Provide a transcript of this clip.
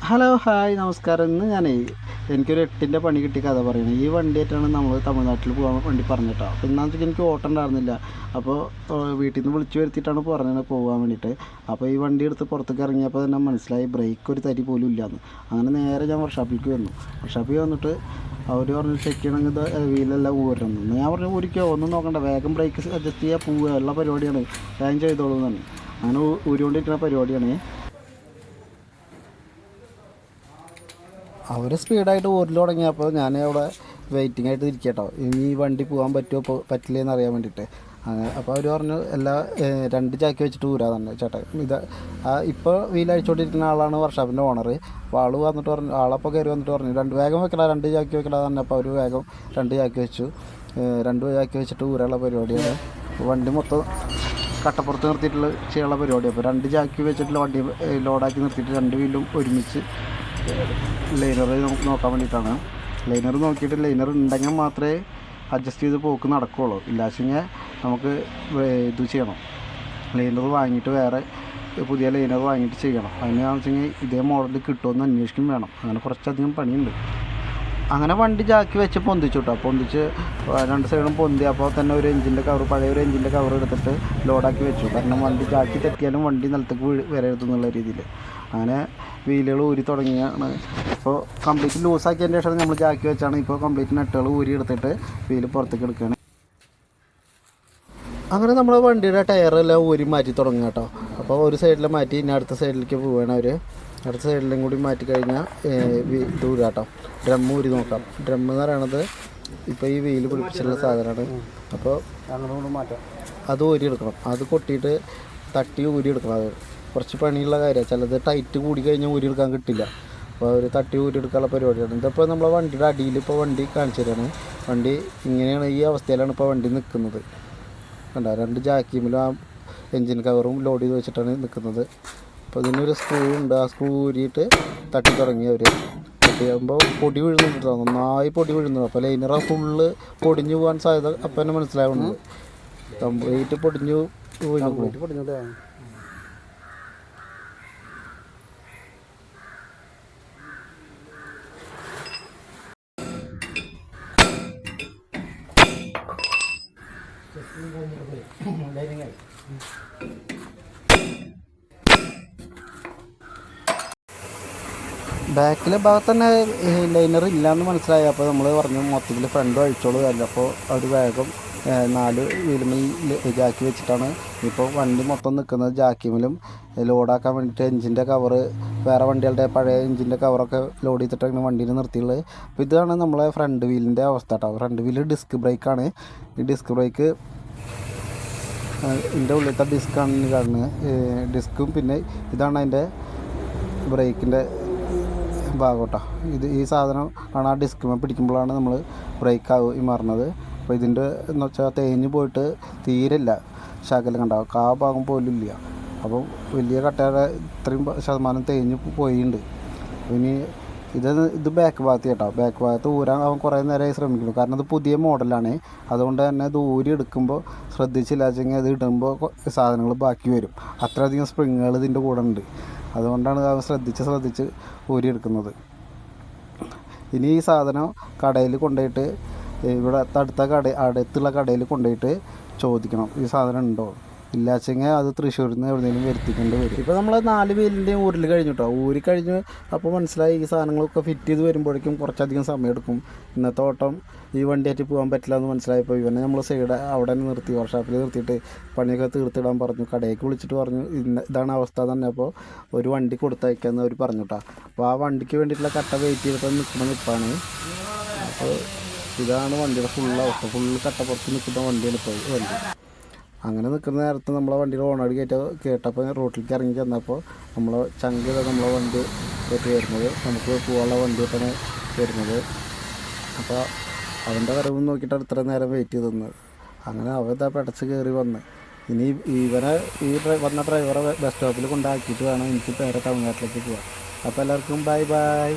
Hello hi നമസ്കാരം. ഇന്ന് ഞാനേ എനിക്കൊരു 8ൻ്റെ പണി കിട്ടിയ കഥ പറയുന്നത്. ഈ വണ്ടിയായിട്ടാണ് നമ്മൾ തമിഴ്നാട്ടിൽ പോകാൻ വേണ്ടി പറഞ്ഞിട്ടോ. അപ്പോൾ ഇന്നാണെന്ന് എനിക്ക് ഓട്ടം ഉണ്ടായിരുന്നില്ല. അപ്പോൾ വീട്ടിൽ നിന്ന് വിളിച്ചു വരുത്തിയിട്ടാണ് പറഞ്ഞത് പോകാൻ വേണ്ടിയിട്ട്. അപ്പോൾ ഈ വണ്ടി എടുത്ത് പുറത്തേക്ക് ഇറങ്ങിയപ്പോൾ തന്നെ മനസ്സിലായി ബ്രേക്ക് ഒരു തരി പോലും ഇല്ലയെന്ന്. അങ്ങനെ നേരെ ഞാൻ വർക്ക്ഷോപ്പിലേക്ക് വന്നു. വർക്ക്ഷോപ്പിൽ വന്നിട്ട് അവർ പറഞ്ഞു ചെക്ക് ചെയ്യണമെങ്കിൽ വീലെല്ലാം ഊരണം. ഞാൻ പറഞ്ഞു ഊരിക്കോ, ഒന്നും നോക്കണ്ട, വേഗം ബ്രേക്ക് അഡ്ജസ്റ്റ് ചെയ്യുക, പോവുക, ഉള്ള പരിപാടിയാണ്, വേഗം ചെയ്തോളൂ എന്നാണ്. അങ്ങനെ ഊരിക്കൊണ്ടിരിക്കുന്ന പരിപാടിയാണ്. അവർ സ്പീഡായിട്ട് ഊരിൽ തുടങ്ങിയപ്പോൾ ഞാൻ അവിടെ വെയിറ്റിംഗ് ആയിട്ട് ഇരിക്കുക കേട്ടോ. ഇനി ഈ വണ്ടി പോകാൻ പറ്റുമോ പറ്റില്ലെന്ന് അറിയാൻ വേണ്ടിയിട്ട്. അപ്പോൾ അവർ പറഞ്ഞു രണ്ട് ചാക്കി വെച്ചിട്ട് ഊരാ തന്നെ ചേട്ടാ. ഇപ്പോൾ വീലഴിച്ചുകൊണ്ടിരിക്കുന്ന ആളാണ് വർക്ക്ഷോപ്പിൻ്റെ ഓണർ. അപ്പോൾ ആൾ വന്നിട്ട് പറഞ്ഞു, ആളപ്പോൾ കയറി വന്നിട്ട് പറഞ്ഞു വേഗം വെക്കടാ, 2 ചാക്കി വെക്കടാ തന്നെ. അപ്പോൾ അവർ വേഗം 2 ചാക്കി വെച്ചു. 2 ചാക്കി വെച്ചിട്ട് ഊരാനുള്ള പരിപാടിയാണ്. വണ്ടി മൊത്തം കട്ടപ്പുറത്ത് നിർത്തിയിട്ടുള്ള ചെയ്യാനുള്ള പരിപാടിയാണ്. അപ്പോൾ 2 ചാക്കി വെച്ചിട്ടുള്ള വണ്ടി ലോഡാക്കി നിർത്തിയിട്ട് 2 വീലും ഒരുമിച്ച് ലൈനർ നമുക്ക് നോക്കാൻ വേണ്ടിയിട്ടാണ്. ലൈനർ നോക്കിയിട്ട് ലൈനർ ഉണ്ടെങ്കിൽ മാത്രമേ അഡ്ജസ്റ്റ് ചെയ്ത് പോക്ക് നടക്കുകയുള്ളൂ. ഇല്ലാച്ചെങ്കിൽ നമുക്ക് ഇത് ചെയ്യണം, ലൈനർ വാങ്ങിയിട്ട് വേറെ പുതിയ ലൈനർ വാങ്ങിയിട്ട് ചെയ്യണം. അതിനാണെന്ന് വെച്ചെങ്കിൽ ഇതേ മോഡൽ കിട്ടുമെന്ന് അന്വേഷിക്കും വേണം. അങ്ങനെ കുറച്ചധികം പണിയുണ്ട്. അങ്ങനെ വണ്ടി ജാക്കി വെച്ച് പൊന്തിച്ചു കേട്ടോ. പൊന്തിച്ച് 2 സൈഡും പൊന്തി. അപ്പോൾ തന്നെ ഒരു എഞ്ചിൻ്റെ കവർ, പഴയ ഒരു എഞ്ചിൻ്റെ കവർ എടുത്തിട്ട് ലോഡാക്കി വെച്ചു. കാരണം വണ്ടി ജാക്കി തെറ്റിയാലും വണ്ടി നിലത്തേക്ക് വരരുതെന്നുള്ള രീതിയിൽ. അങ്ങനെ വീലുകൾ ഊരി തുടങ്ങിയാണ്. ഇപ്പോൾ കംപ്ലീറ്റ് ലൂസാക്കിയതിൻ്റെ ശേഷം നമ്മൾ ജാക്കി വെച്ചാണ്. ഇപ്പോൾ കംപ്ലീറ്റ് നെട്ടുകൾ ഊരി എടുത്തിട്ട് വീല് പുറത്തേക്ക് എടുക്കുകയാണ്. അങ്ങനെ നമ്മൾ വണ്ടിയുടെ ടയറെല്ലാം ഊരി മാറ്റി തുടങ്ങുക കേട്ടോ. അപ്പോൾ ഒരു സൈഡിൽ മാറ്റി ഇനി അടുത്ത സൈഡിലേക്ക് പോവുകയാണ് അവർ. അടുത്ത സൈഡിലും കൂടി മാറ്റി കഴിഞ്ഞാൽ ഇത് ഊരാട്ടോ. ഡ്രം ഊരി നോക്കാം. ഡ്രം എന്ന് പറയണത് ഇപ്പോൾ ഈ വീല് പിടിപ്പിച്ചിട്ടുള്ള സാധനമാണ്. അപ്പോൾ അങ്ങോട്ട് മാറ്റാം. അത് ഊരി എടുക്കണം. അത് കൊട്ടിയിട്ട് തട്ടി ഊരി എടുക്കണം. അത് കുറച്ച് പണിയുള്ള കാര്യമാണ്. ചിലത് ടൈറ്റ് കൂടി കഴിഞ്ഞാൽ ഊരി എടുക്കാൻ കിട്ടില്ല. അപ്പോൾ ഒരു തട്ടി ഊരി എടുക്കാനുള്ള പരിപാടിയാണ്. ഇതിപ്പോൾ നമ്മളെ വണ്ടിയുടെ അടിയിൽ ഇപ്പോൾ വണ്ടി കാണിച്ചു തരാണ്. വണ്ടി ഇങ്ങനെയാണ്, ഈ അവസ്ഥയിലാണ് ഇപ്പോൾ വണ്ടി നിൽക്കുന്നത്. കണ്ട 2 ജാക്കിയിലും ആ എൻജിൻ കവറും ലോഡ് ചെയ്ത് വെച്ചിട്ടാണ് നിൽക്കുന്നത്. അപ്പോൾ ഇതിനൊരു സ്ക്രൂ ഉണ്ട്. ആ സ്ക്രൂ ഊരിയിട്ട് തട്ടി തുടങ്ങി അവർ. തട്ടിയാകുമ്പോൾ പൊടി വീഴുന്നുണ്ട്, നന്നായി പൊടി വീഴുന്നു. അപ്പോൾ ലൈനറ ഫുള്ള് പൊടിഞ്ഞു പോകാൻ സാധ്യത അപ്പം തന്നെ മനസ്സിലാവുന്നത്. കംപ്ലീറ്റ് പൊടിഞ്ഞു പൊടിഞ്ഞത്. ബാക്കിലെ ഭാഗത്ത് തന്നെ ലൈനർ ഇല്ലയെന്ന് മനസ്സിലായി. അപ്പോൾ നമ്മൾ പറഞ്ഞു മൊത്തത്തിൽ ഫ്രണ്ട് അഴിച്ചോളൂ. അപ്പോൾ അവർ വേഗം 4 വീലുമിൽ ജാക്കി വെച്ചിട്ടാണ് ഇപ്പോൾ വണ്ടി മൊത്തം നിൽക്കുന്നത്. ജാക്കിമിലും ലോഡാക്കാൻ വേണ്ടിയിട്ട് എഞ്ചിൻ്റെ കവറ്, വേറെ വണ്ടികളുടെ പഴയ എഞ്ചിൻ്റെ കവറൊക്കെ ലോഡ് ചെയ്തിട്ടാണ് വണ്ടിയിൽ നിർത്തിയുള്ളത്. അപ്പോൾ ഇതാണ് നമ്മളെ ഫ്രണ്ട് വീലിൻ്റെ അവസ്ഥ കേട്ടോ. ഫ്രണ്ട് വീല് ഡിസ്ക് ബ്രേക്കാണ്. ഈ ഡിസ്ക് ബ്രേക്ക് ഇതിൻ്റെ ഉള്ളിലത്തെ ഡിസ്ക്കാണ് കാണുന്നത്. ഡിസ്ക്കും പിന്നെ ഇതാണ് അതിൻ്റെ ബ്രേക്കിൻ്റെ ഭാഗം കേട്ടോ. ഈ സാധനം ആണ് ആ ഡിസ്കുമേ പിടിക്കുമ്പോഴാണ് നമ്മൾ ബ്രേക്ക് മാറുന്നത്. അപ്പോൾ ഇതിൻ്റെ എന്ന് വെച്ചാൽ തേഞ്ഞ് പോയിട്ട് തീരില്ല, ശകലം കണ്ടാവും, ആ ഭാഗം പോലും ഇല്ല. അപ്പോൾ വലിയ കട്ടയുടെ ഇത്രയും ശതമാനം തേഞ്ഞ് പോയിട്ടുണ്ട്. ഇനി ഇത് ബാക്ക് ഭാഗത്ത് കേട്ടോ. ബാക്ക് ഭാഗത്ത് ഊരാൻ അവൻ കുറേ നേരമായി ശ്രമിക്കുന്നു. കാരണം അത് പുതിയ മോഡലാണ്. അതുകൊണ്ട് തന്നെ ഇത് ഊരി എടുക്കുമ്പോൾ ശ്രദ്ധിച്ചില്ല വെച്ചെങ്കിൽ അത് ഇടുമ്പോൾ സാധനങ്ങൾ ബാക്കി വരും. അത്രയധികം സ്പ്രിങ്ങുകൾ ഇതിൻ്റെ കൂടെ ഉണ്ട്. അതുകൊണ്ടാണ് അവൻ ശ്രദ്ധിച്ച് ഊരിയെടുക്കുന്നത്. ഇനി ഈ സാധനം കടയിൽ കൊണ്ടുപോയിട്ട്, ഇവിടെ അടുത്തുള്ള കടയിൽ കൊണ്ടുപോയിട്ട് ചോദിക്കണം ഈ സാധനം ഉണ്ടോ. ഇല്ലാച്ചെങ്കിൽ അത് തൃശ്ശൂരിൽ നിന്ന് എവിടെയെങ്കിലും വരുത്തിക്കൊണ്ട് വരും. ഇപ്പോൾ നമ്മൾ 4 വീലിൻ്റെയും ഊരിൽ കഴിഞ്ഞു കേട്ടോ. ഊരി കഴിഞ്ഞ് അപ്പോൾ മനസ്സിലായി ഈ സാധനങ്ങളൊക്കെ ഫിറ്റ് ചെയ്ത് വരുമ്പോഴേക്കും കുറച്ചധികം സമയം എടുക്കും. ഇന്നത്തെ ഓട്ടം ഈ വണ്ടിയായിട്ട് പോകാൻ പറ്റില്ല എന്ന് മനസ്സിലായപ്പോൾ ഇവനെ നമ്മൾ സൈഡ് അവിടെ തന്നെ നിർത്തി, വർക്ക്ഷോപ്പിൽ നിർത്തിയിട്ട് പണിയൊക്കെ തീർത്തിടാൻ പറഞ്ഞു. കടയിലേക്ക് വിളിച്ചിട്ട് പറഞ്ഞു ഇതാണ് അവസ്ഥ തന്നെ. അപ്പോൾ ഒരു വണ്ടി കൊടുത്തയക്കാമെന്ന് അവർ പറഞ്ഞു കേട്ടോ. അപ്പോൾ ആ വണ്ടിക്ക് വേണ്ടിയിട്ടുള്ള കട്ട വെയിറ്റ് ചെയ്തിട്ട് നിൽക്കുന്ന നിൽപ്പാണ്. അപ്പോൾ ഇതാണ് വണ്ടിയുടെ അവസ്ഥ. ഫുള്ള് കട്ടപ്പുറത്ത് നിൽക്കുന്ന വണ്ടിയാണ് ഇപ്പോൾ വണ്ടി. അങ്ങനെ നിൽക്കുന്ന നേരത്ത് നമ്മളെ വണ്ടിയുടെ ഓണടി കേട്ടപ്പോൾ റോട്ടിലേക്ക് ഇറങ്ങി ചെന്നപ്പോൾ നമ്മളെ നമ്മളെ വണ്ടി ആയിട്ട് വരുന്നത്, നമുക്ക് പോകാനുള്ള വണ്ടിയായിട്ടാണ് വരുന്നത്. അപ്പോൾ അവൻ്റെ വരവ് നോക്കിയിട്ടാണ് ഇത്ര നേരം വെയിറ്റ് ചെയ്ത് നിന്നത്. അങ്ങനെ അവൻ ഇതാ പെടച്ച് കയറി വന്ന്. ഇനി ഇവനെ വന്ന ഡ്രൈവറെ ബസ് സ്റ്റോപ്പിൽ കൊണ്ടാക്കിയിട്ട് വേണം എനിക്ക് നേരെ തമിഴ്നാട്ടിലേക്ക് പോകാം. അപ്പോൾ എല്ലാവർക്കും ബൈ ബൈ.